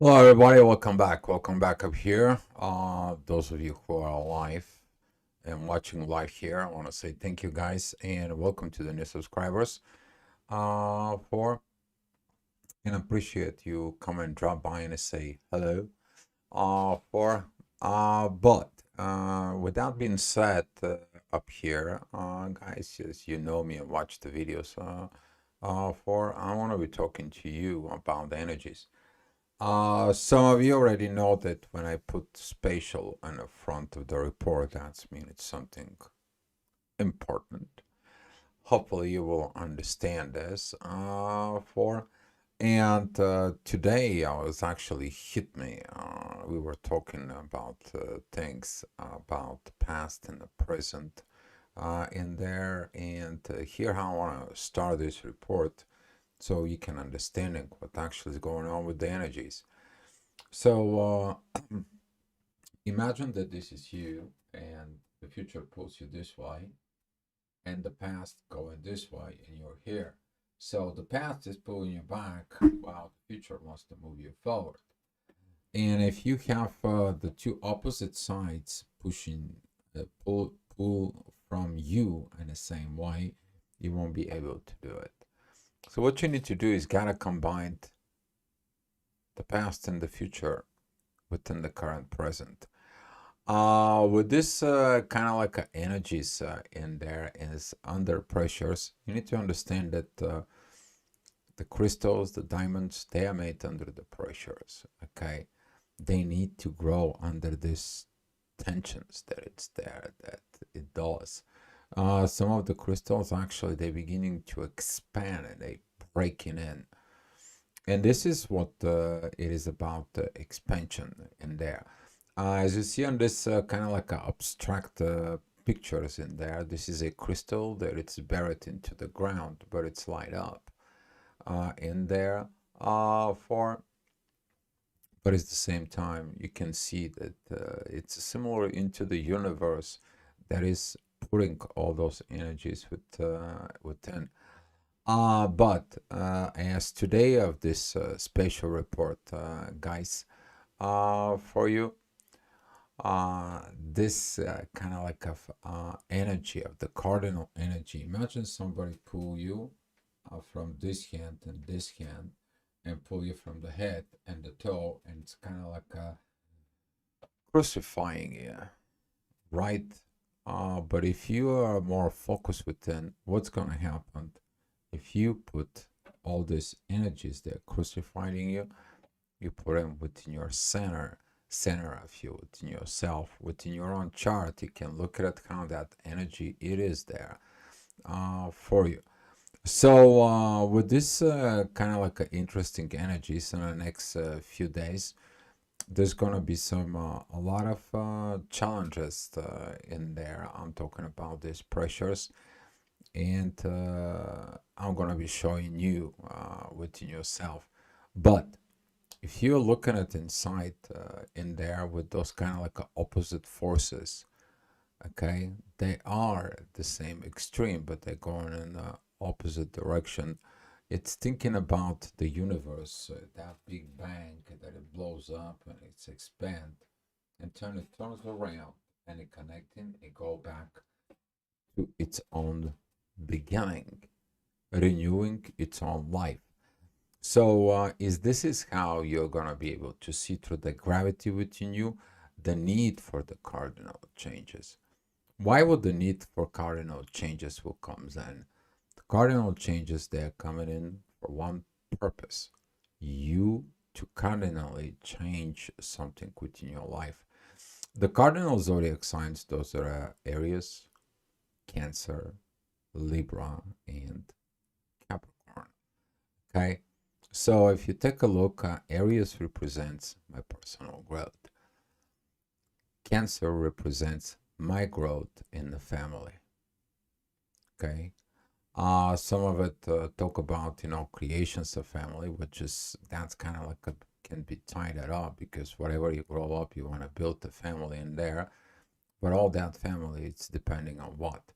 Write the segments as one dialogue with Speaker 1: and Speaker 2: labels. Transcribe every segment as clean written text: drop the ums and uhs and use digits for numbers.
Speaker 1: Hello, everybody. Welcome back. Welcome back up here. Those of you who are live and watching live here, I want to say thank you, guys, and welcome to the new subscribers. For and appreciate you come and drop by and say hello. For but With that being said, up here, guys, as you know me and watch the videos, for I want to be talking to you about the energies. Some of you already know that when I put spatial on the front of the report, that's mean it's something important. Hopefully you will understand this. Today I was actually hit me. We were talking about things about the past and the present in there, and here how I want to start this report so you can understanding what actually is going on with the energies. So imagine that this is you and the future pulls you this way and the past going this way and you're here. So the past is pulling you back while the future wants to move you forward. And if you have the two opposite sides pushing, pull from you in the same way, you won't be able to do it. So what you need to do is gotta combine the past and the future within the current present. With this kind of like energies in there is under pressures, you need to understand that the crystals, the diamonds, they are made under the pressures. Okay, they need to grow under these tensions that it's there, that it does. Some of the crystals actually they're beginning to expand and they breaking in. And this is what it is about expansion in there. As you see on this kind of like abstract pictures in there, this is a crystal that it's buried into the ground, but it's light up in there for. But at the same time, you can see that it's similar into the universe that is putting all those energies within. As today of this spatial report, guys, for you, this kind of like of energy of the cardinal energy. Imagine somebody pull you from this hand and this hand and pull you from the head and the toe, and it's kind of like crucifying you, right? But if you are more focused within, what's going to happen if you put all these energies that are crucifying you, you put them within your center of you, within yourself, within your own chart. You can look at how that energy it is there for you. So with this kind of like interesting energies in the next few days, there's going to be some a lot of challenges in there. I'm talking about these pressures, and I'm going to be showing you within yourself. But if you're looking at inside in there with those kind of like opposite forces, okay, they are the same extreme, but they're going in the opposite direction. It's thinking about the universe, that big bang that it blows up and it's expand and it turns around and it connecting, it go back to its own beginning, renewing its own life. So this is how you're gonna be able to see through the gravity within you, the need for the cardinal changes. Why would the need for cardinal changes will comes in? The cardinal changes they're coming in for one purpose: you to cardinally change something within your life. The cardinal zodiac signs, those are Aries, Cancer, Libra, and Capricorn. Okay. So if you take a look, Aries represents my personal growth. Cancer represents my growth in the family. Okay. Some of it talk about, creations of family, which is, that's kind of like can be tied it up because whatever you grow up, you want to build a family in there. But all that family, it's depending on what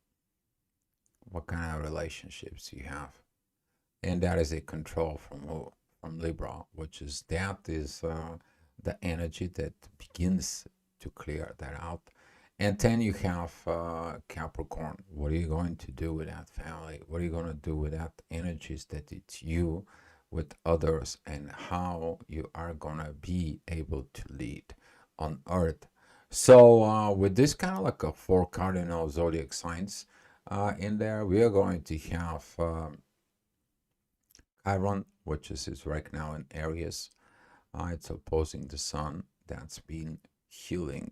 Speaker 1: kind of relationships you have. And that is a control from who? from Libra, which is the energy that begins to clear that out. And then you have Capricorn. What are you going to do with that family? What are you going to do with that energies that it's you with others, and how you are going to be able to lead on Earth? So with this kind of like a 4 cardinal zodiac signs in there, we are going to have Chiron, which is right now in Aries. It's opposing the sun. That's been healing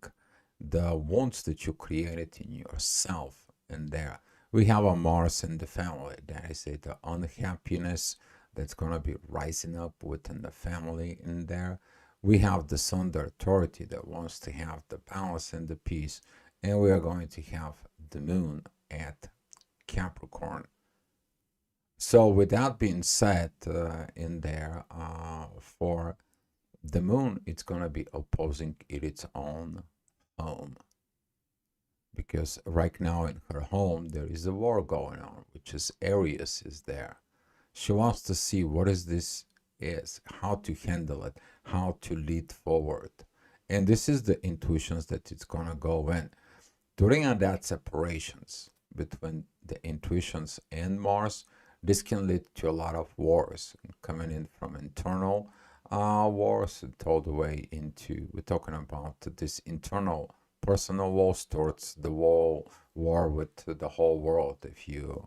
Speaker 1: the wounds that you created in yourself. And there we have a Mars in the family. That is it, the unhappiness that's going to be rising up within the family in there. We have the sun, the authority that wants to have the balance and the peace. And we are going to have the moon at Capricorn. So with that being said, in there, for the moon, it's going to be opposing its own home, because right now in her home there is a war going on, which is Aries is there. She wants to see what is this is, how to handle it, how to lead forward. And this is the intuitions that it's going to go in. During that separations between the intuitions and Mars, this can lead to a lot of wars coming in from internal wars all the way into, we're talking about this internal personal wars towards the war with the whole world, if you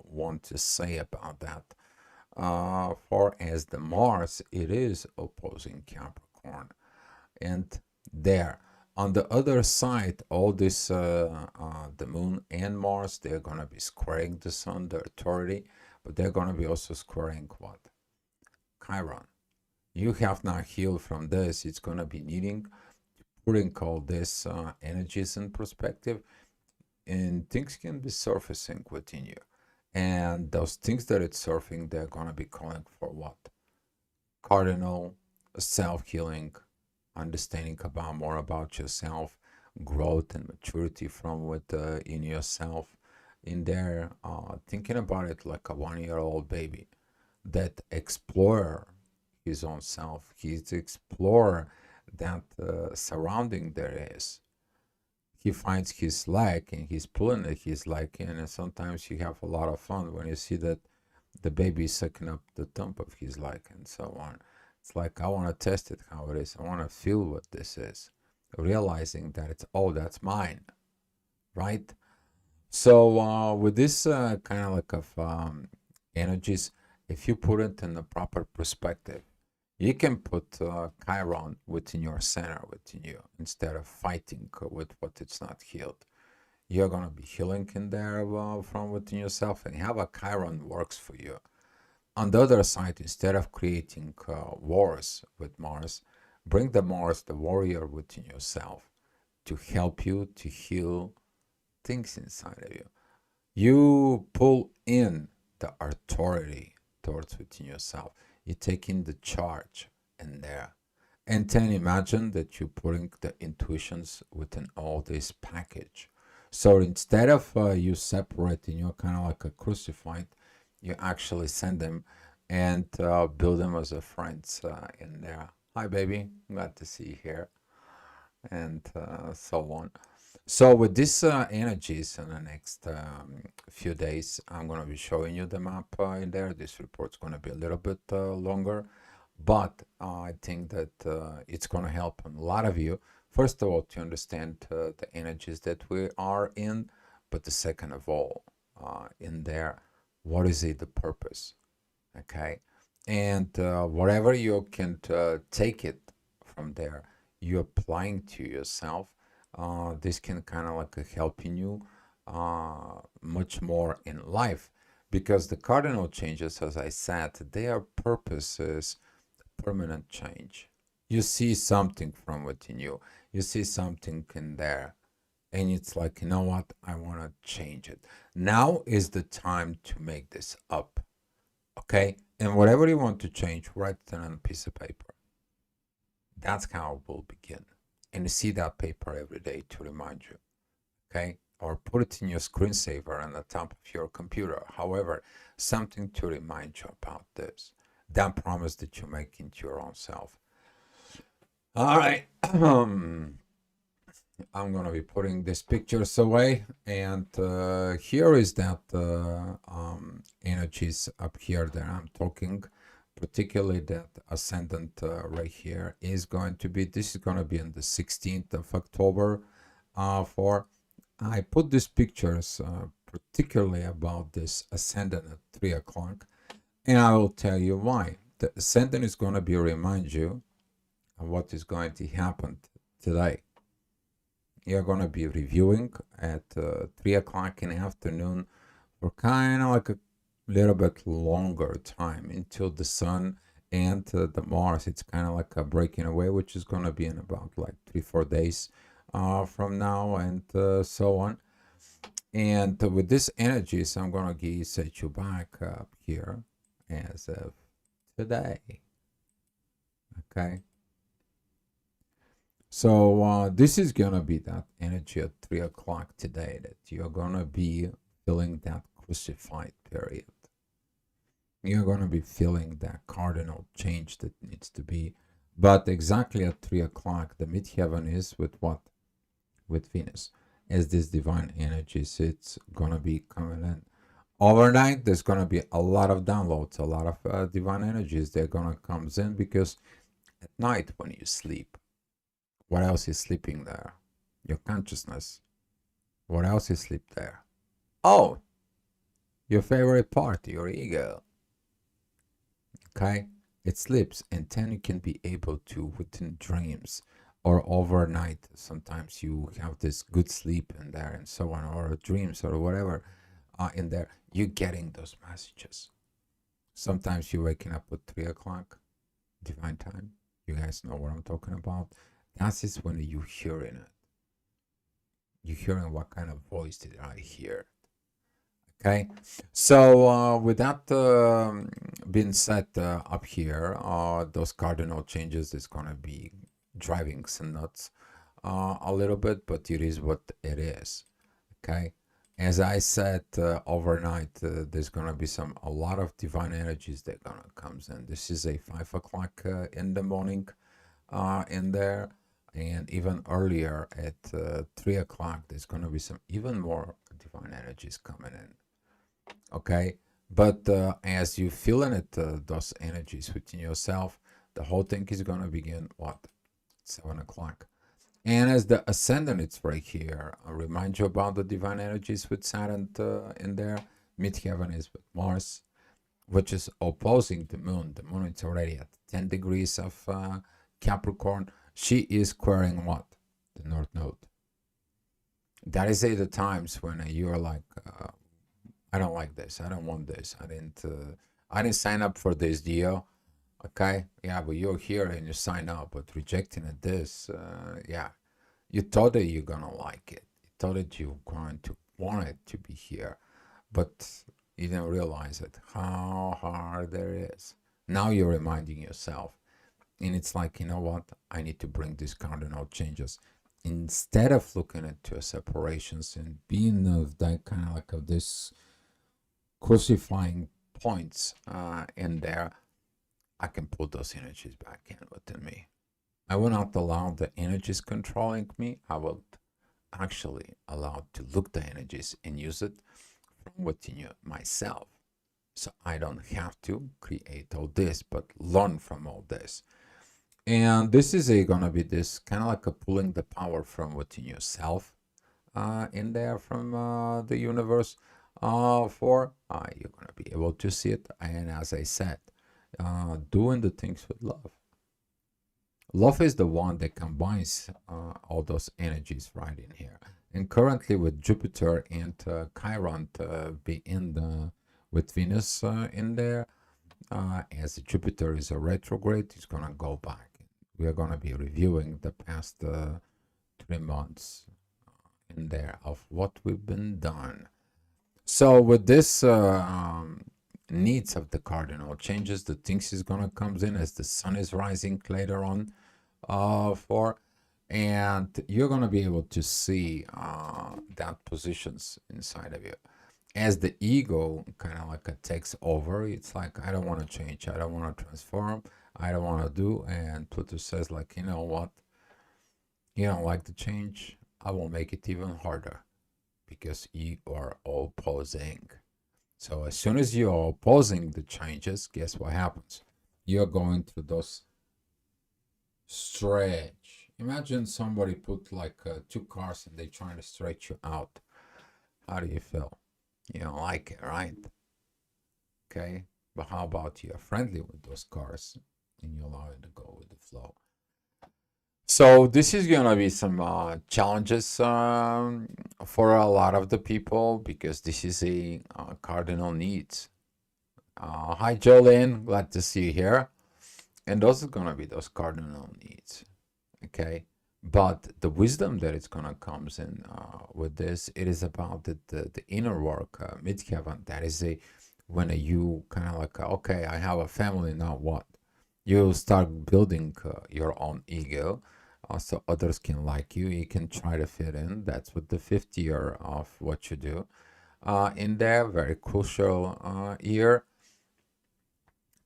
Speaker 1: want to say about that. For as the Mars, it is opposing Capricorn. And there, on the other side, all this, the moon and Mars, they're going to be squaring the sun, the authority, but they're going to be also squaring what? Chiron. You have not healed from this. It's going to be needing putting all these energies in perspective, and things can be surfacing within you. And those things that it's surfing, they're going to be calling for what? Cardinal, self-healing, understanding about more about yourself, growth and maturity from within yourself. In there, thinking about it like a 1-year-old baby that explore his own self. He's explore that surrounding there is. He finds his leg and he's pulling at his leg, and sometimes you have a lot of fun when you see that the baby is sucking up the thumb of his leg and so on. It's like, I want to test it how it is. I want to feel what this is, realizing that it's, oh, that's mine, right? So with this kind of like of energies, if you put it in the proper perspective, you can put Chiron within your center, within you, instead of fighting with what it's not healed. You're going to be healing in there from within yourself, and have a Chiron works for you. On the other side, instead of creating wars with Mars, bring the Mars, the warrior within yourself, to help you to heal things inside of you. You pull in the authority towards within yourself. You're taking the charge in there. And then imagine that you're putting the intuitions within all this package. So instead of you separating, you're kind of like a crucified, you actually send them and build them as a friends in there. Hi, baby. Glad to see you here. And so on. So with these energies in the next few days, I'm going to be showing you the map in there. This report's going to be a little bit longer, but I think that it's going to help a lot of you. First of all, to understand the energies that we are in, but the second of all, in there, what is it, the purpose, okay? And whatever you can take it from there, you're applying to yourself. This can kind of like helping you much more in life, because the cardinal changes, as I said, their purpose is permanent change. You see something from within you, you see something in there, and it's like, you know what, I want to change it. Now is the time to make this up, okay? And whatever you want to change, write it on a piece of paper. That's how it will begin. And you see that paper every day to remind you, okay? Or put it in your screensaver on the top of your computer. However, something to remind you about this. that promise that you make into your own self. All right. I'm going to be putting these pictures away, and here is that energies up here that I'm talking, particularly that ascendant right here is going to be, this is going to be on the 16th of October. For I put these pictures particularly about this ascendant at 3 o'clock, and I will tell you why. The ascendant is going to be remind you of what is going to happen today. You're going to be reviewing at 3 o'clock in the afternoon for kind of like a little bit longer time until the sun and the Mars. It's kind of like a breaking away, which is going to be in about like 3-4 days from now, and so on. And with this energies, I'm going to set you back up here as of today. Okay. So this is going to be that energy at 3 o'clock today, that you're going to be feeling that crucified period. You're going to be feeling that cardinal change that needs to be. But exactly at 3 o'clock, the midheaven is with what? With Venus. As this divine energies, it's going to be coming in. Overnight, there's going to be a lot of downloads, a lot of divine energies. They're going to come in because at night when you sleep, what else is sleeping there? Your consciousness. What else is sleep there? Oh, your favorite part, your ego. Okay? It sleeps, and then you can be able to, within dreams or overnight, sometimes you have this good sleep in there and so on, or dreams or whatever in there, you're getting those messages. Sometimes you're waking up at 3 o'clock, divine time. You guys know what I'm talking about. That is when you're hearing it. You're hearing what kind of voice did I hear. Okay, so with that being said, up here, those cardinal changes is going to be driving some nuts a little bit, but it is what it is. Okay, as I said, overnight there's going to be a lot of divine energies that are going to come in. This is a 5 o'clock in the morning in there, and even earlier at 3 o'clock there's going to be some even more divine energies coming in. Okay, but as you feeling it, those energies within yourself, the whole thing is going to begin what? 7 o'clock. And as the ascendant, it's right here. I'll remind you about the divine energies with Saturn in there. Midheaven is with Mars, which is opposing the moon. The moon is already at 10 degrees of Capricorn. She is squaring what? The North Node. That is at the times when you're like, I don't like this. I don't want this. I didn't sign up for this deal. Okay, yeah, but you're here and you sign up, but rejecting it, this, yeah, you thought that you're gonna like it. You thought that you're going to want it to be here, but you didn't realize it, how hard there is. Now you're reminding yourself, and it's like, you know what? I need to bring these cardinal changes. Instead of looking into separations and being of that kind of like of this crucifying points in there, I can put those energies back in within me. I will not allow the energies controlling me. I will actually allow to look the energies and use it from within myself. So I don't have to create all this, but learn from all this. And this is going to be this kind of like a pulling the power from within yourself in there from the universe for you're going to be able to see it. And as I said, doing the things with love. Love is the one that combines all those energies right in here. And currently with Jupiter and Chiron be in with Venus in there, as Jupiter is a retrograde, it's going to go back. We are going to be reviewing the past 3 months in there of what we've been done. So with this needs of the cardinal changes, the things is gonna comes in as the sun is rising later on and you're gonna be able to see that positions inside of you. as the ego kind of like takes over, it's like, I don't want to change, I don't want to transform, I don't want to do. And Pluto says, like, you know what? You don't like the change? I will make it even harder because you are opposing. So as soon as you are opposing the changes, guess what happens? You're going through those stretch. Imagine somebody put like two cars and they trying to stretch you out. How do you feel? You don't like it, right? Okay. But how about you're friendly with those cars and you allow it to go with the flow? So this is gonna be some challenges for a lot of the people because this is a cardinal needs. Hi Jolene, glad to see you here. And those are gonna be those cardinal needs, okay? But the wisdom that is gonna comes in with this, it is about the inner work, midheaven. That is a when you kind of like, okay, I have a family, now what? You start building your own ego, so others can like you. You can try to fit in. That's what the fifth year of what you do. In there, very crucial year.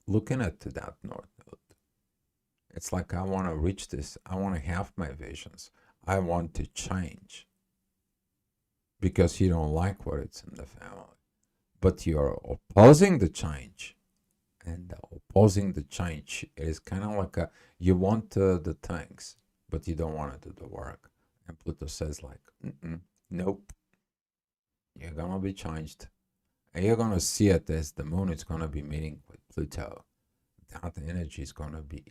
Speaker 1: Looking at that north node, it's like I want to reach this. I want to have my visions. I want to change because you don't like what it's in the family, but you're opposing the change. And opposing the change is kind of like you want the things, but you don't want to do the work. And Pluto says like, nope, you're gonna be changed, and you're gonna see it as the moon is gonna be meeting with Pluto. That energy is gonna be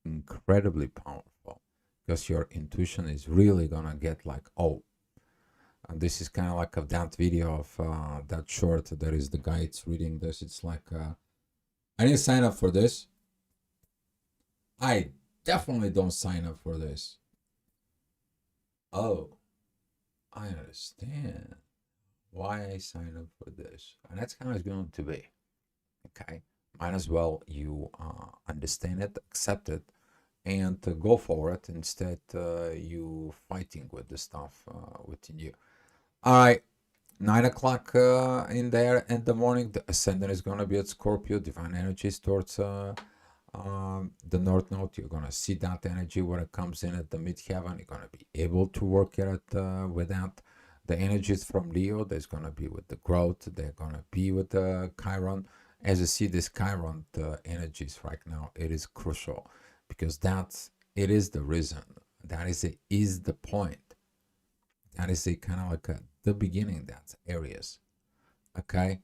Speaker 1: incredibly powerful because your intuition is really gonna get like, oh. And this is kind of like that video of that short. There is the guy. It's reading this. It's like. I didn't sign up for this. I definitely don't sign up for this. Oh, I understand why I signed up for this. And that's how it's going to be. Okay. Might as well you understand it, accept it, and go for it instead you fighting with the stuff within you. All right. 9 o'clock in there in the morning, the ascendant is going to be at Scorpio, divine energies towards the north node. You're going to see that energy when it comes in at the midheaven. You're going to be able to work it with that. The energies from Leo, there's going to be with the growth. They're going to be with the Chiron. As you see, this Chiron energies right now, it is crucial because it is the reason. That is the point. That is a kind of like the beginning, that's areas. Okay.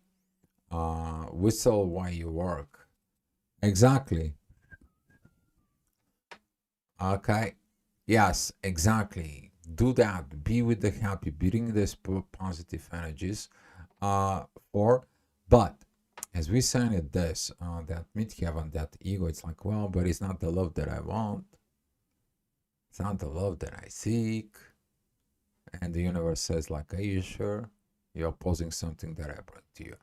Speaker 1: Whistle while you work. Exactly. Okay. Yes, exactly. Do that. Be with the happy, beating this positive energies. But as we saying it, this that midheaven, that ego, it's like, well, but it's not the love that I want. It's not the love that I seek. And the universe says, like, are you sure? You're opposing something that I bring to you.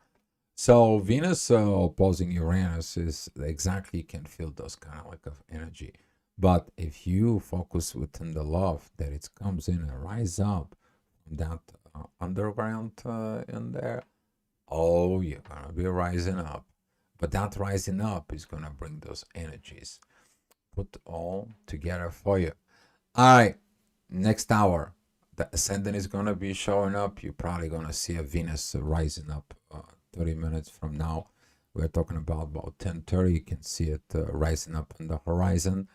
Speaker 1: So Venus opposing Uranus is exactly, you can feel those kind of like of energy. But if you focus within the love that it comes in and rise up from that underground in there, oh, you're gonna be rising up. But that rising up is gonna bring those energies, put all together for you. All right, next hour, the ascendant is gonna be showing up. You're probably gonna see a Venus rising up 30 minutes from now. We're talking about 10:30. You can see it rising up on the horizon,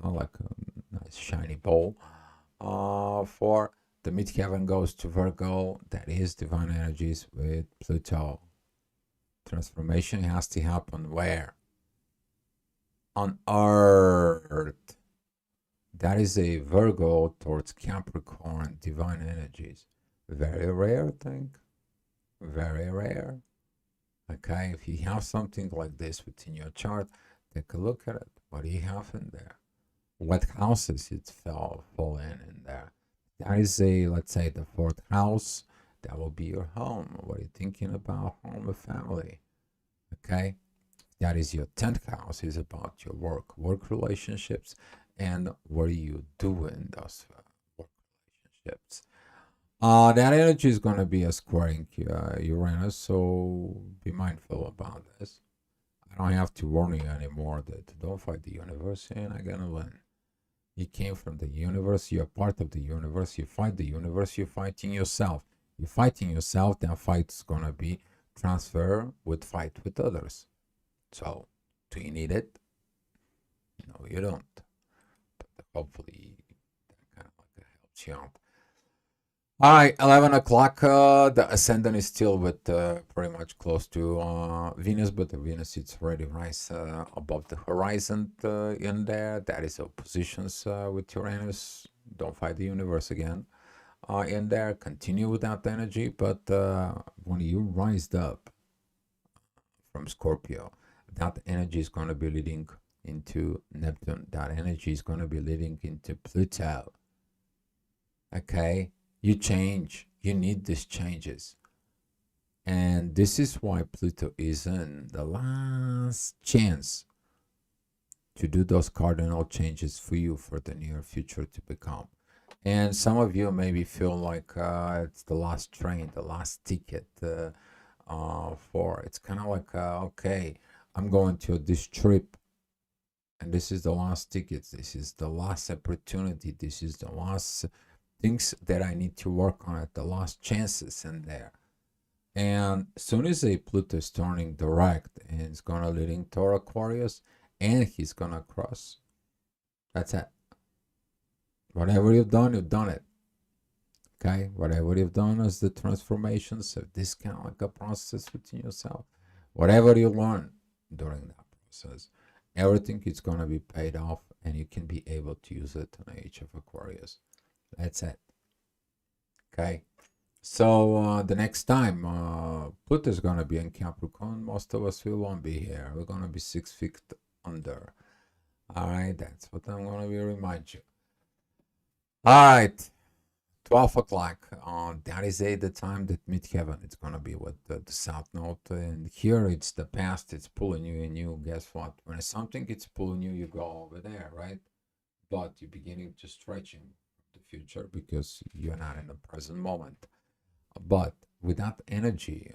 Speaker 1: like a nice shiny ball. For the midheaven goes to Virgo. That is divine energies with Pluto. Transformation has to happen where? On Earth. That is a Virgo towards Capricorn, divine energies. Very rare thing. Very rare. Okay, if you have something like this within your chart, take a look at it. What do you have in there? What houses it fall in there? That is let's say, the fourth house. That will be your home. What are you thinking about? Home or family? Okay, that is your 10th house. Is about your work relationships, and what do you do in those work relationships? That energy is going to be a squaring Uranus, so be mindful about this. I don't have to warn you anymore that don't fight the universe, and I'm gonna win. You came from the universe, you're part of the universe, you fight the universe, you're fighting yourself. You're fighting yourself, that fight's gonna be transfer with fight with others. So, do you need it? No, you don't. But hopefully, that kind of like helps you out. All right, 11 o'clock. The ascendant is still with pretty much close to Venus, but the Venus is already rise above the horizon in there. That is oppositions with Uranus. Don't fight the universe again in there. Continue with that energy, but when you rise up from Scorpio, that energy is going to be leading into Neptune. That energy is going to be leading into Pluto. Okay, you change. You need these changes. And this is why Pluto is in the last chance to do those cardinal changes for you for the near future to become. And some of you maybe feel like it's the last train, the last ticket for. It's kind of like, okay, I'm going to this trip, and this is the last ticket. This is the last opportunity. This is the last things that I need to work on at the last chances in there. And as soon as a Pluto is turning direct and it's gonna leading toward Aquarius and he's gonna cross, that's it. Whatever you've done it. Okay, whatever you've done as the transformations of this kind of like a process within yourself, whatever you learn during that process, everything is gonna be paid off and you can be able to use it in the age of Aquarius. That's it. Okay. So the next time Pluto is gonna be in Capricorn, most of us we won't be here. We're gonna be 6 feet under. All right, that's what I'm gonna be remind you. All right, 12 o'clock. That is the time that midheaven. It's gonna be with the south node, and here it's the past. It's pulling you, and you guess what? When something gets pulling you, you go over there, right? But you're beginning to stretching the future because you're not in the present moment. But with that energy,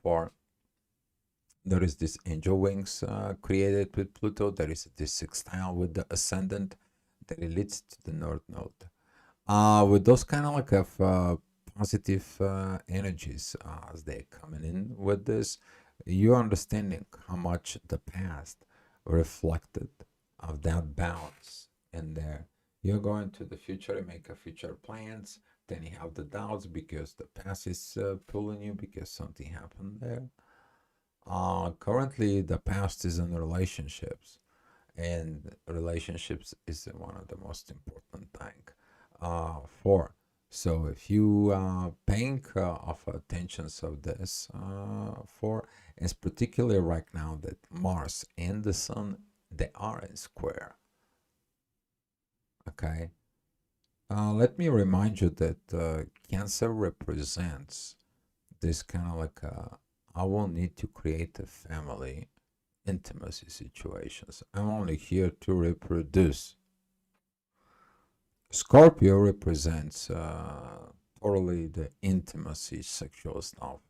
Speaker 1: for there is this angel wings created with Pluto. There is this sextile with the ascendant that it leads to the north node. With those kind of like of positive energies as they're coming in with this, you're understanding how much the past reflected of that balance in there. You're going to the future and make a future plans. Then you have the doubts because the past is pulling you because something happened there. Currently, the past is in relationships, and relationships is one of the most important thing for. So if you paying of attentions of this for, it's particularly right now that Mars and the Sun they are in square. Okay. Let me remind you that Cancer represents this kind of like I will need to create a family intimacy situations. I'm only here to reproduce. Scorpio represents totally the intimacy, sexual stuff.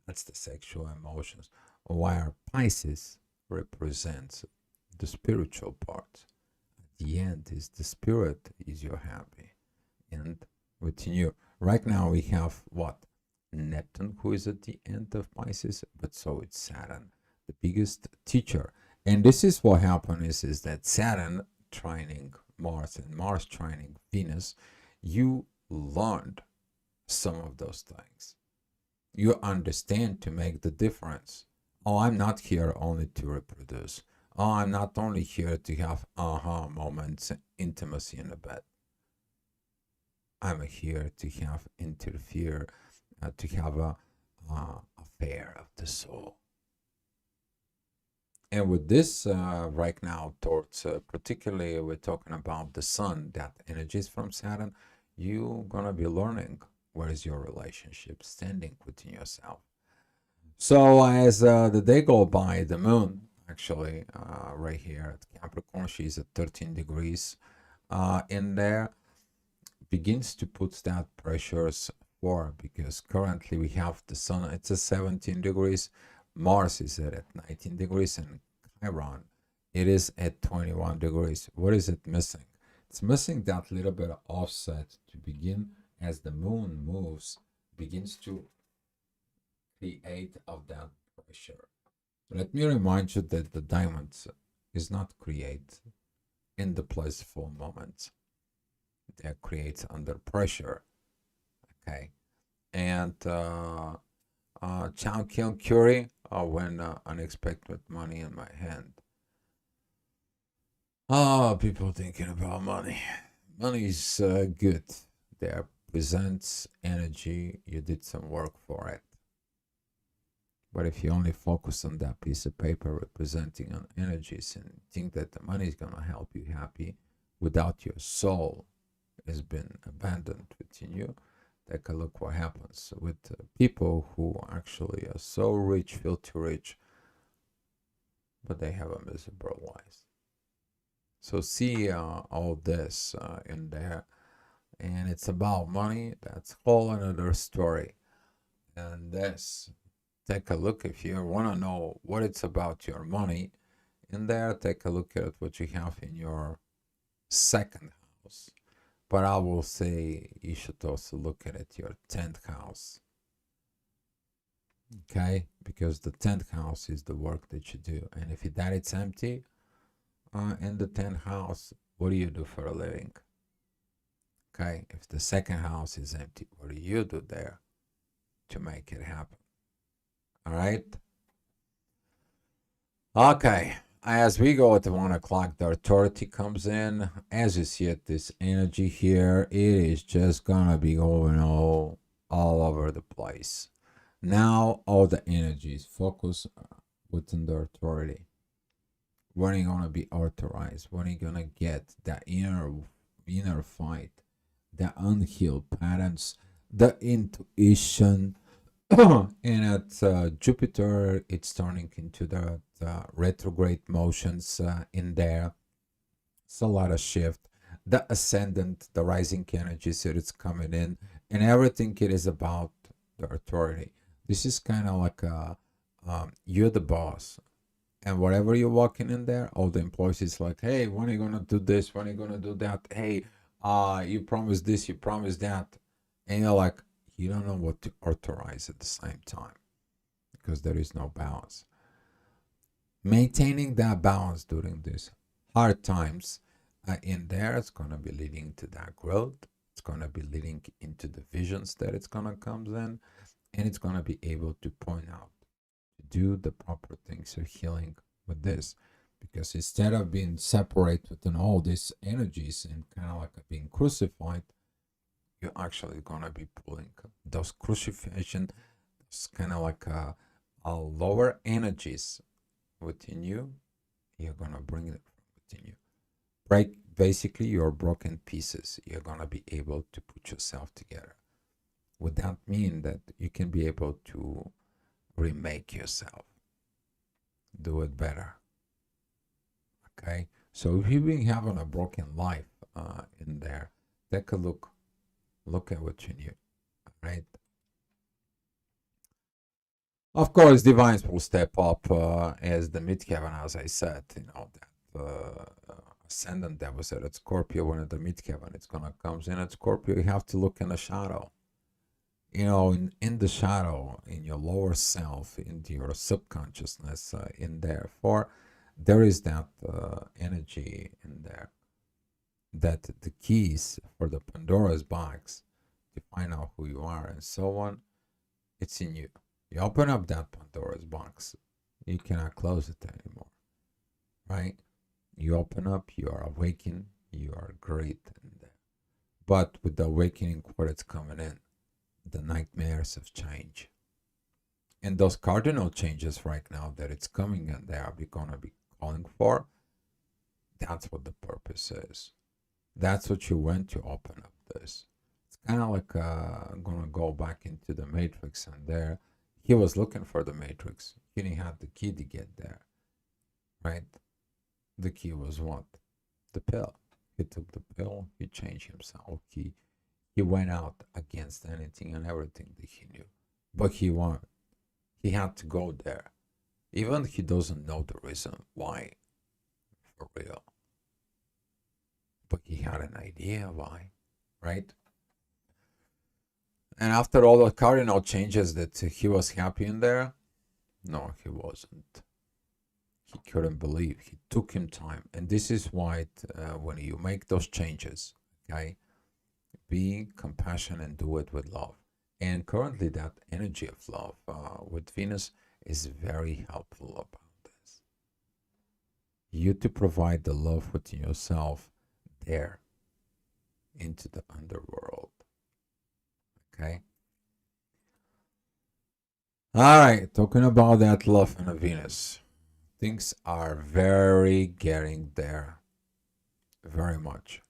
Speaker 1: That's the sexual emotions. While Pisces represents the spiritual part. At the end is the spirit is your happy. And within you. Right now we have what? Neptune, who is at the end of Pisces, but so it's Saturn, the biggest teacher. And this is what happens is that Saturn trining Mars and Mars trining Venus, you learned some of those things. You understand to make the difference. Oh, I'm not here only to reproduce. Oh, I'm not only here to have aha moments, intimacy in the bed. I'm here to have interfere, to have a affair of the soul. And with this right now, towards particularly we're talking about the sun, that energies from Saturn, you're gonna be learning where is your relationship standing within yourself. So as the day go by, the moon actually right here at Capricorn, she's at 13 degrees in there. begins to put that pressures for, because currently we have the sun, it's at 17 degrees, Mars is at 19 degrees, and Chiron, it is at 21 degrees. What is it missing? It's missing that little bit of offset to begin, as the moon moves, begins to create of that pressure. Let me remind you that the diamond is not created in the blissful moments. They create under pressure. Okay. And Chow Kill Curie, when unexpected money in my hand. People thinking about money. Money is good. There presents energy. You did some work for it. But if you only focus on that piece of paper representing on energies and think that the money is going to help you happy without your soul has been abandoned within you, take a look what happens with people who actually are so rich, filthy rich, but they have a miserable life. So see all this in there, and it's about money. That's whole another story. And this, take a look if you want to know what it's about your money. In there, take a look at what you have in your second house. But I will say you should also look at it, your 10th house. Okay? Because the 10th house is the work that you do. And if that it's empty in the 10th house, what do you do for a living? Okay? If the second house is empty, what do you do there to make it happen? All right? Okay. As we go at 1 o'clock, the authority comes in. As you see it, this energy here, it is just gonna be going all over the place. Now all the energy is focused within the authority. When are you gonna be authorized? When are you gonna get that inner fight, the unhealed patterns, the intuition? And at Jupiter, it's turning into the retrograde motions in there. It's a lot of shift. The ascendant, the rising energies that it's coming in, and everything it is about the authority. This is kind of like you're the boss, and whatever you're walking in there, all the employees is like, hey, when are you gonna do this? When are you gonna do that? Hey, you promised this, you promised that, and you're like, you don't know what to authorize at the same time because there is no balance. Maintaining that balance during these hard times in there, it's going to be leading to that growth. It's going to be leading into the visions that it's going to come in, and it's going to be able to point out, to do the proper things of healing with this. Because instead of being separate within all these energies and kind of like being crucified, you're actually going to be pulling those crucifixion, it's kind of like a lower energies within you. You're going to bring it within you. Break basically your broken pieces. You're going to be able to put yourself together. Would that mean that you can be able to remake yourself? Do it better. Okay? So if you've been having a broken life in there, take a look. Look at what you need, right? Of course, divines will step up as the midheaven, as I said, that ascendant that was at Scorpio, when at the midheaven, it's going to come in at Scorpio, you have to look in the shadow. In the shadow, in your lower self, into your subconsciousness, in there. For there is that energy in there, that the keys for the Pandora's box to find out who you are and so on, it's in you. You open up that Pandora's box, you cannot close it anymore, right? You open up, you are awakened, you are great in there. But with the awakening, what it's coming in, the nightmares of change. And those cardinal changes right now that it's coming and they are going to be calling for, that's what the purpose is. That's what you went to open up this. It's kind of like I'm going to go back into the Matrix, and there he was looking for the Matrix. He didn't have the key to get there, right? The key was what? The pill. He took the pill, he changed himself, he He went out against anything and everything that he knew. But he wanted. He had to go there. Even he doesn't know the reason why, for real. But he had an idea why, right? And after all the cardinal changes that he was happy in there, no, he wasn't. He couldn't believe. He took him time. And this is why when you make those changes, okay, be compassionate and do it with love. And currently that energy of love with Venus is very helpful about this. You to provide the love within yourself there into the underworld. Okay? All right, talking about that love and Venus. Things are very getting there. Very much.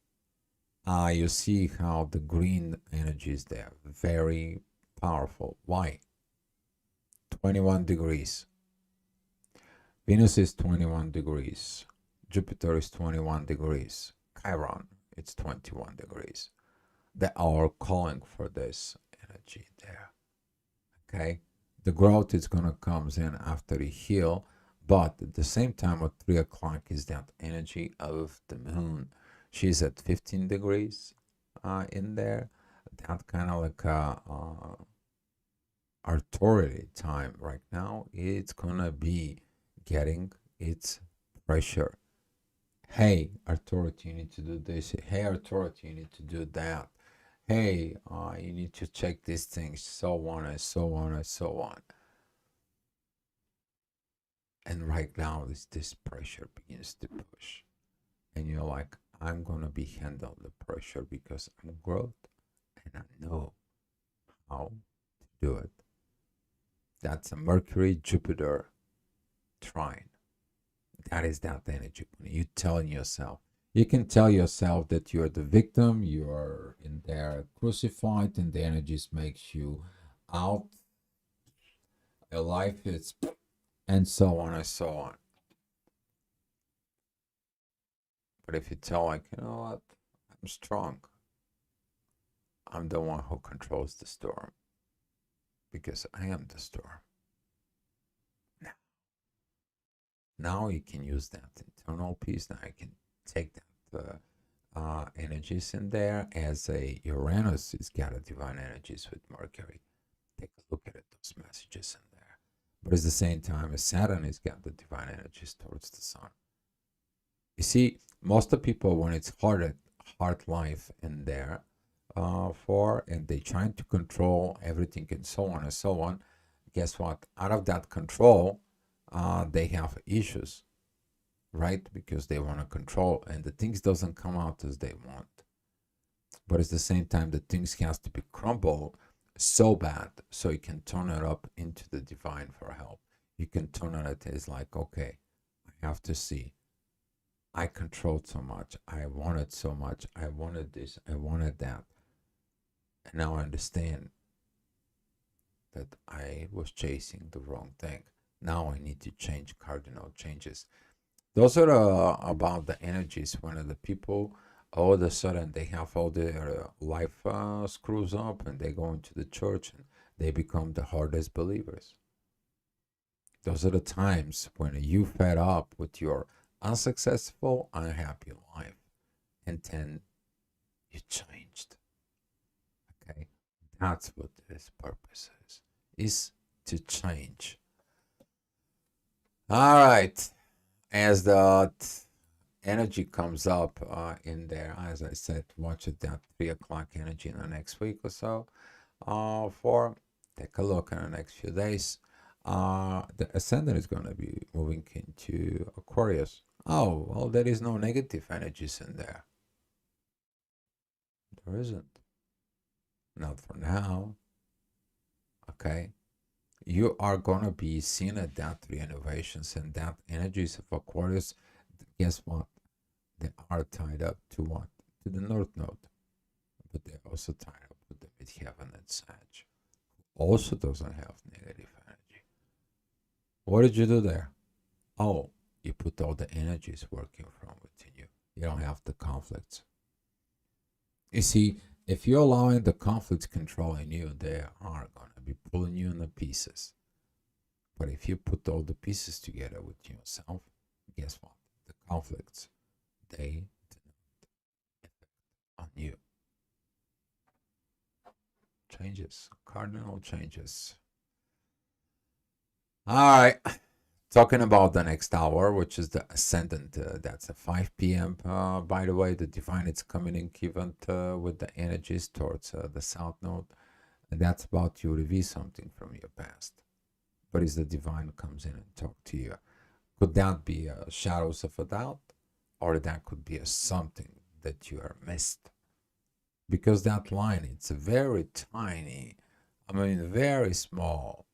Speaker 1: You see how the green energy is there. Very powerful. Why? 21 degrees. Venus is 21 degrees. Jupiter is 21 degrees. Chiron, it's 21 degrees. They are calling for this energy there. Okay? The growth is going to come in after you heal, but at the same time at 3 o'clock is that energy of the moon. She's at 15 degrees in there. That kind of like authority time right now. It's going to be getting its pressure. Hey, authority, you need to do this. Hey, authority, you need to do that. Hey, you need to check these things, so on and so on and so on. And right now, this pressure begins to push. And you're like, I'm going to be handle the pressure because I'm growth and I know how to do it. That's a Mercury-Jupiter trine. That is that energy. When you telling yourself, you can tell yourself that you're the victim, you're in there crucified, and the energies makes you out. Your life is, and so on and so on. But if you tell, like, you know what, I'm strong. I'm the one who controls the storm because I am the storm. Now you can use that internal piece. Now I can take that energies in there as a Uranus has got a divine energies with Mercury. Take a look at it, those messages in there. But at the same time, as Saturn has got the divine energies towards the sun. You see, most of the people, when it's hard life in there, and they trying to control everything and so on and so on, guess what? Out of that control, they have issues, right? Because they want to control, and the things doesn't come out as they want. But at the same time, the things has to be crumbled so bad so you can turn it up into the divine for help. You can turn it as like, okay, I have to see. I controlled so much. I wanted so much. I wanted this. I wanted that. And now I understand that I was chasing the wrong thing. Now I need to change cardinal changes. Those are about the energies when the people all of a sudden they have all their life screws up and they go into the church and they become the hardest believers. Those are the times when you fed up with your unsuccessful, unhappy life and then you changed. Okay, that's what this purpose is to change. All right, as the energy comes up in there, as I said, watch it that 3 o'clock energy in the next week or so. Take a look in the next few days. The ascendant is going to be moving into Aquarius. Oh, well, there is no negative energies in there. There isn't. Not for now. Okay. You are going to be seeing at that renovations and that energies of Aquarius. Guess what? They are tied up to what? To the North Node. But they're also tied up with the Midheaven and Sag. Also doesn't have negative energy. What did you do there? Oh, you put all the energies working from within you. You don't have the conflicts. You see, If you're allowing the conflicts controlling you, they are going to be pulling you in the pieces. But if you put all the pieces together with yourself, guess what? The conflicts, they do not affect on you. Changes, cardinal changes. All right. Talking about the next hour, which is the ascendant, that's at 5 p.m. By the way, the divine is coming in event with the energies towards the south node, and that's about you reveal something from your past. But is the divine comes in and talk to you? Could that be shadows of a doubt, or that could be a something that you are missed? Because that line, it's very tiny. I mean, very small.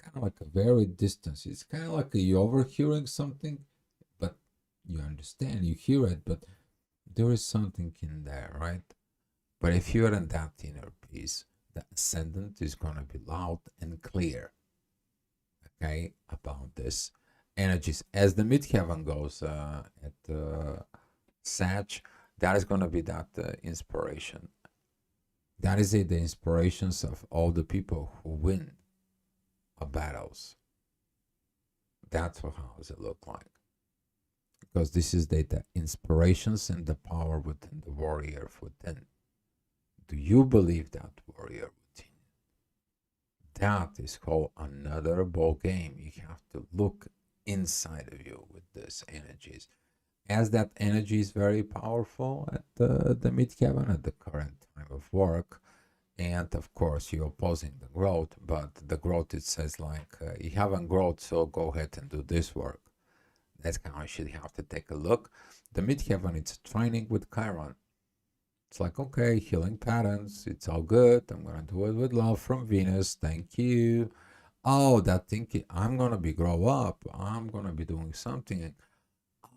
Speaker 1: Kind of like a very distance. It's kind of like you're overhearing something, but you understand, you hear it, but there is something in there, right? But if you're in that inner peace, the ascendant is going to be loud and clear, okay, about this energies. As the midheaven goes at Sag, that is going to be that inspiration. That is it, the inspirations of all the people who win battles. That's how does it look like, because this is the inspirations and the power within the warrior within. Do you believe that warrior within? That is called another ball game. You have to look inside of you with these energies, as that energy is very powerful at the midheaven at the current time of work. And of course, you're opposing the growth, but the growth, it says like, you haven't grown, so go ahead and do this work. That's how you should have to take a look. The midheaven, it's training with Chiron. It's like, okay, healing patterns, it's all good. I'm going to do it with love from Venus. Thank you. Oh, that thinking, I'm going to be grow up. I'm going to be doing something. And,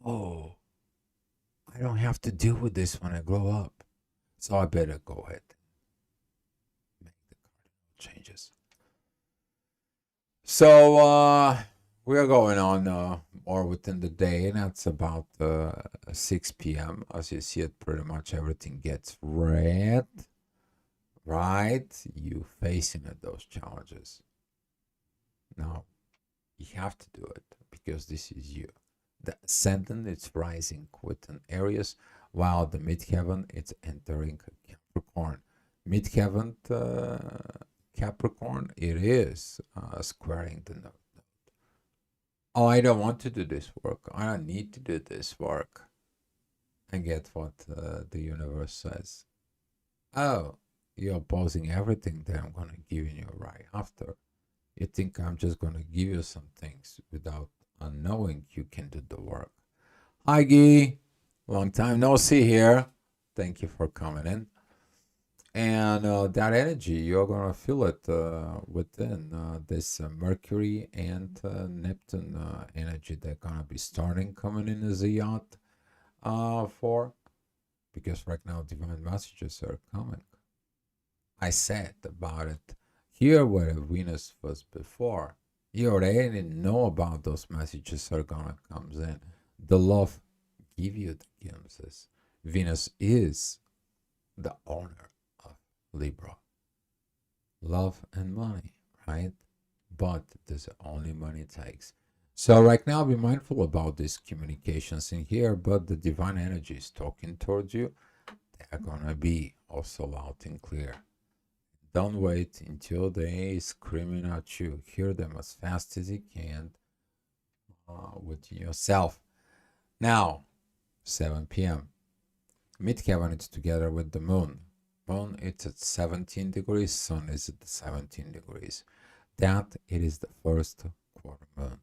Speaker 1: oh, I don't have to deal with this when I grow up. So I better go ahead. Changes. So we are going on more within the day, and that's about 6 p.m. As you see it, pretty much everything gets red, right? You facing it, those challenges. Now, you have to do it because this is you. The ascendant, it's rising within Aries, while the midheaven, it's entering Capricorn. Midheaven, Capricorn, it is squaring the node. Oh, I don't want to do this work. I don't need to do this work. And get what the universe says. Oh, you're opposing everything that I'm going to give you right after. You think I'm just going to give you some things without knowing you can do the work. Hi, Guy. Long time no see here. Thank you for coming in. And that energy, you're going to feel it within this Mercury and Neptune energy. They're going to be starting coming in as a yacht for, because right now divine messages are coming. I said about it here where Venus was before. You already know about those messages are going to come in. The love give you the glimpses. Venus is the owner of Libra. Love and money, right? But there's only money takes. So right now, be mindful about these communications in here, but the divine energy is talking towards you. They're gonna be also loud and clear. Don't wait until they screaming at you. Hear them as fast as you can with yourself. Now, 7 p.m. Midheaven is together with the moon. Moon it's at 17 degrees, sun is at 17 degrees. That it is the first quarter moon.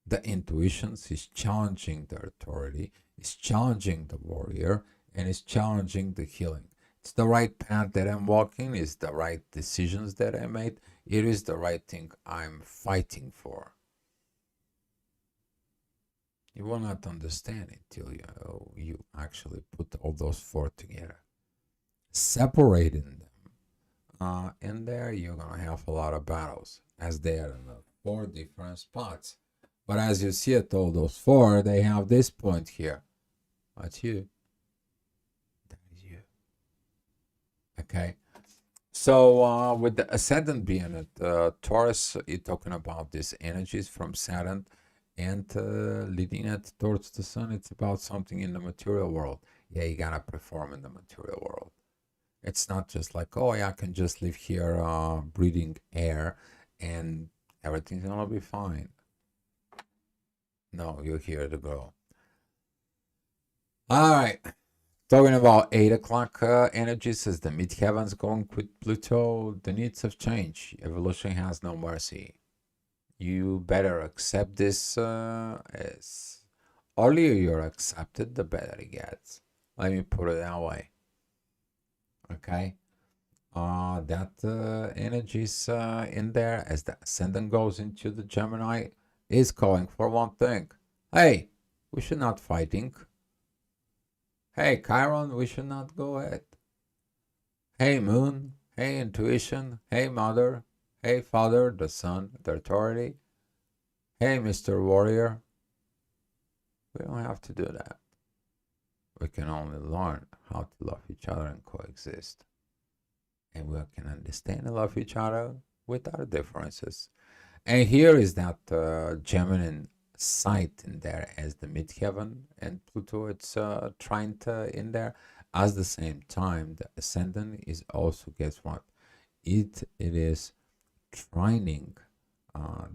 Speaker 1: The intuitions is challenging the authority, is challenging the warrior, and is challenging the healing. It's the right path that I'm walking, it's the right decisions that I made, it is the right thing I'm fighting for. You will not understand it till you actually put all those four together. Separating them in there, you're gonna have a lot of battles, as they are in the 4 different spots. But as you see it, all those 4, they have this point here. That's you. That is you. Okay. So with the ascendant being at Taurus, you're talking about these energies from Saturn and leading it towards the sun. It's about something in the material world. Yeah, you gotta perform in the material world. It's not just like, oh, yeah, I can just live here breathing air and everything's gonna be fine. No, you're here to grow. All right. Talking about 8 o'clock energies as the mid-heavens going with Pluto, the needs have changed. Evolution has no mercy. You better accept this as earlier you're accepted, the better it gets. Let me put it that way. Okay? That energies in there as the ascendant goes into the Gemini is calling for one thing. Hey, we should not fighting. Hey, Chiron, we should not go ahead. Hey, Moon. Hey, Intuition. Hey, Mother. Hey, Father, the Sun, the authority. Hey, Mr. Warrior. We don't have to do that. We can only learn how to love each other and coexist. And we can understand and love each other with our differences. And here is that Gemini site in there as the midheaven, and Pluto it's trying to in there. At the same time, the ascendant is also, guess what? It is trining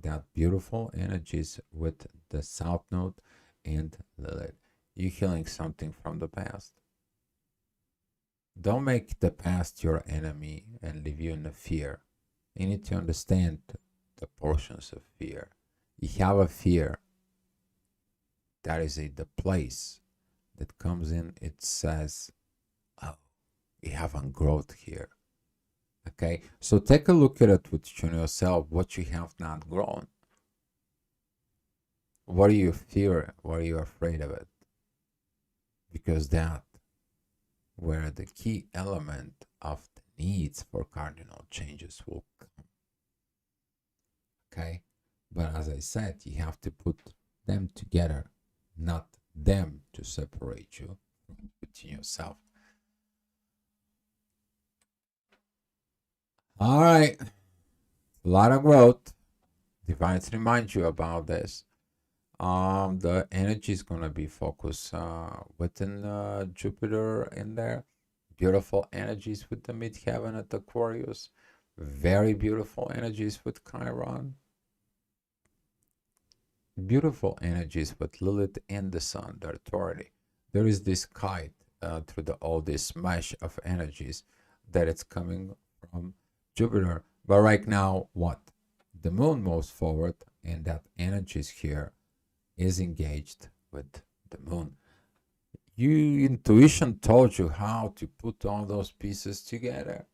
Speaker 1: that beautiful energies with the South Node and Lilith. You're healing something from the past. Don't make the past your enemy and leave you in the fear. You need to understand the portions of fear. You have a fear. That is the place that comes in. It says, oh, you haven't growth here. Okay, so take a look at it within yourself, what you have not grown. What do you fear? What are you afraid of it? Because that where the key element of the needs for cardinal changes will come. Okay, but as I said, you have to put them together, not them to separate you between yourself. All right, a lot of growth. Divines remind you about this. The energy is gonna be focused within Jupiter in there. Beautiful energies with the midheaven at Aquarius. Very beautiful energies with Chiron. Beautiful energies with Lilith and the Sun, the authority. There is this kite through all this mesh of energies that it's coming from Jupiter. But right now, what? The moon moves forward, and that energies here is engaged with the moon. Your intuition told you how to put all those pieces together.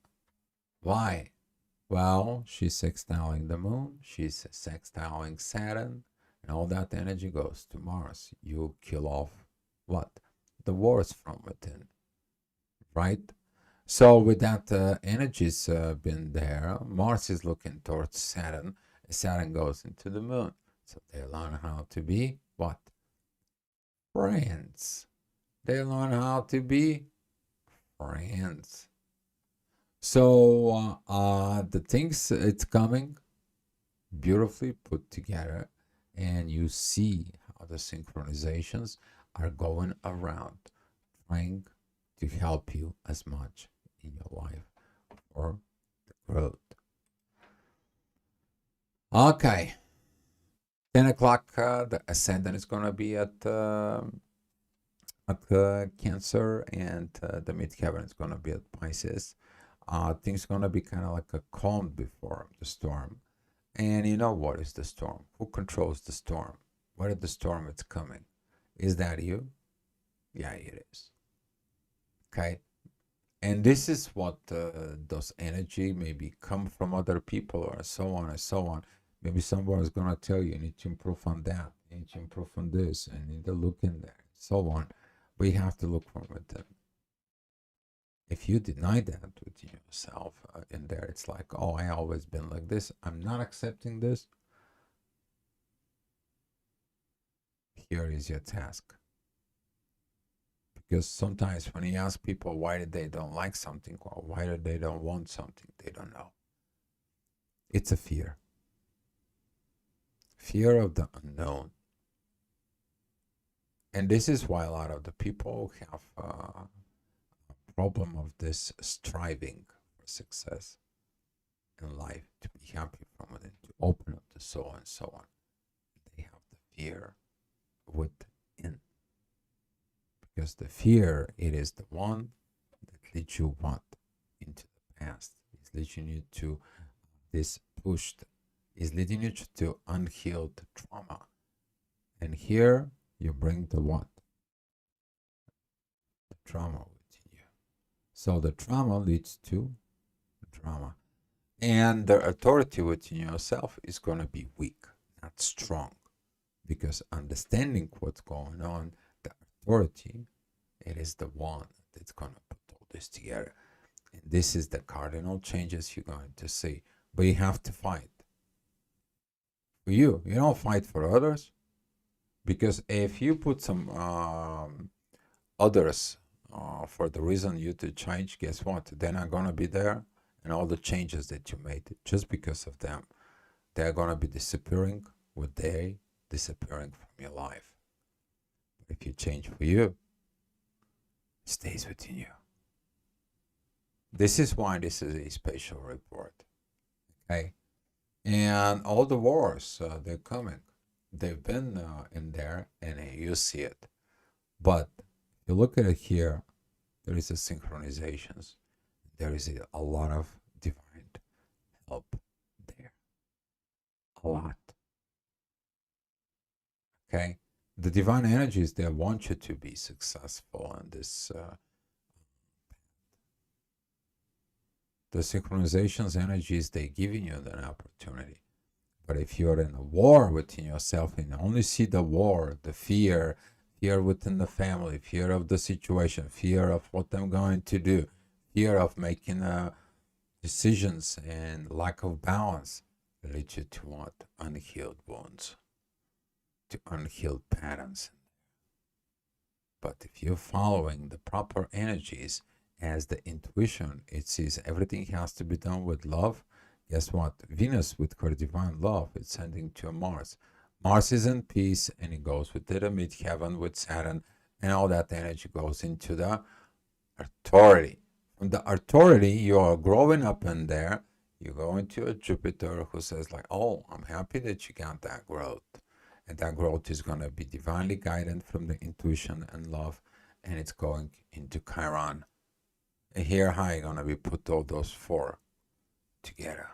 Speaker 1: Why? Well, she's sextiling the moon, she's sextiling Saturn, and all that energy goes to Mars. You kill off what? The wars from within, right? So with that energy's been there, Mars is looking towards Saturn. Saturn goes into the moon. So they learn how to be what? Friends. They learn how to be friends. So the things it's coming beautifully put together, and you see how the synchronizations are going around, trying to help you as much in your life for the growth. Okay, 10 o'clock, the ascendant is going to be at Cancer, and the midheaven is going to be at Pisces. Things going to be kind of like a calm before the storm. And you know what is the storm? Who controls the storm? What is the storm it's coming? Is that you? Yeah, it is. Okay. And this is what those energy maybe come from other people or so on and so on. Maybe someone is going to tell you, you need to improve on that, you need to improve on this, and you need to look in there, so on. But you have to look from within. If you deny that within yourself in there, it's like, oh, I always been like this. I'm not accepting this. Here is your task. Because sometimes when you ask people why they don't like something or why they don't want something, they don't know. It's a fear. Fear of the unknown. And this is why a lot of the people have a problem of this striving for success in life, to be happy from it, to open up the soul and so on. They have the fear within. Because the fear, it is the one that leads you what? Into the past. It's leading you to this pushed, is leading you to unhealed trauma. And here you bring the what? The trauma within you. So the trauma leads to drama. And the authority within yourself is going to be weak, not strong. Because understanding what's going on, the authority, it is the one that's going to put all this together. And this is the cardinal changes you're going to see. But you have to fight. For you don't fight for others. Because if you put some others for the reason you to change, guess what? They're not going to be there. And all the changes that you made, just because of them, they're going to be disappearing with they disappearing from your life. But if you change for you, it stays within you. This is why this is a special report. Okay? And all the wars, they're coming. They've been in there, and you see it. But if you look at it here, there is a synchronizations. There is a lot of divine help there. A lot. Okay? The divine energies, they want you to be successful in this. The synchronizations energies, they're giving you an opportunity. But if you're in a war within yourself and only see the war, the fear within the family, fear of the situation, fear of what I'm going to do, fear of making decisions, and lack of balance, lead you to what? Unhealed wounds, to unhealed patterns. But if you're following the proper energies as the intuition, it says everything has to be done with love. Guess what? Venus with her divine love, it's sending to Mars. Mars is in peace, and it goes with the midheaven with Saturn, and all that energy goes into the authority. From the authority, you are growing up in there. You go into a Jupiter who says like, oh, I'm happy that you got that growth. And that growth is going to be divinely guided from the intuition and love, and it's going into Chiron. And here, how you're going to be put all those four together.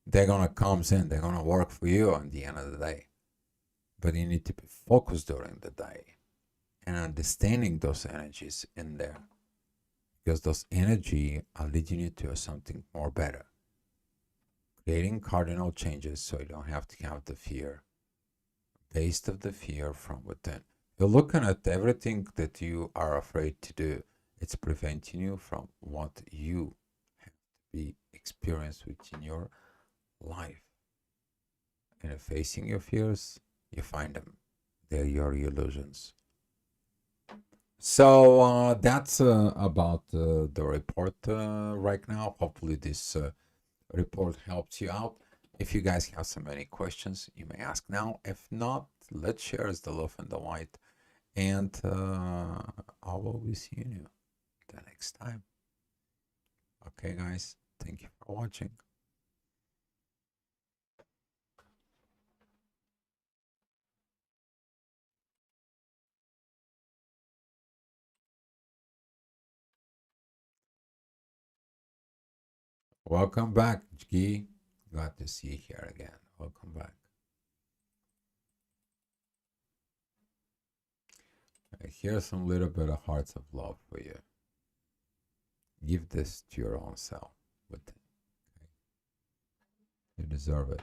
Speaker 1: They're going to come in, they're going to work for you at the end of the day. But you need to be focused during the day and understanding those energies in there. Because those energy are leading you to something more better. Creating cardinal changes so you don't have to have the fear. Based of the fear from within. You're looking at everything that you are afraid to do. It's preventing you from what you have to be experienced within your life. And facing your fears, you find them. They're your illusions. So that's about the report right now. Hopefully this report helps you out. If you guys have so many questions, you may ask now. If not, let's share the love and the light. And I will be seeing you the next time. Okay, guys. Thank you for watching. Welcome back, G. Glad to see you here again. Welcome back. Here's some little bit of hearts of love for you. Give this to your own self. Okay? You deserve it.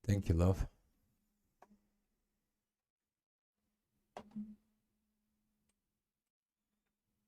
Speaker 1: Thank you, love.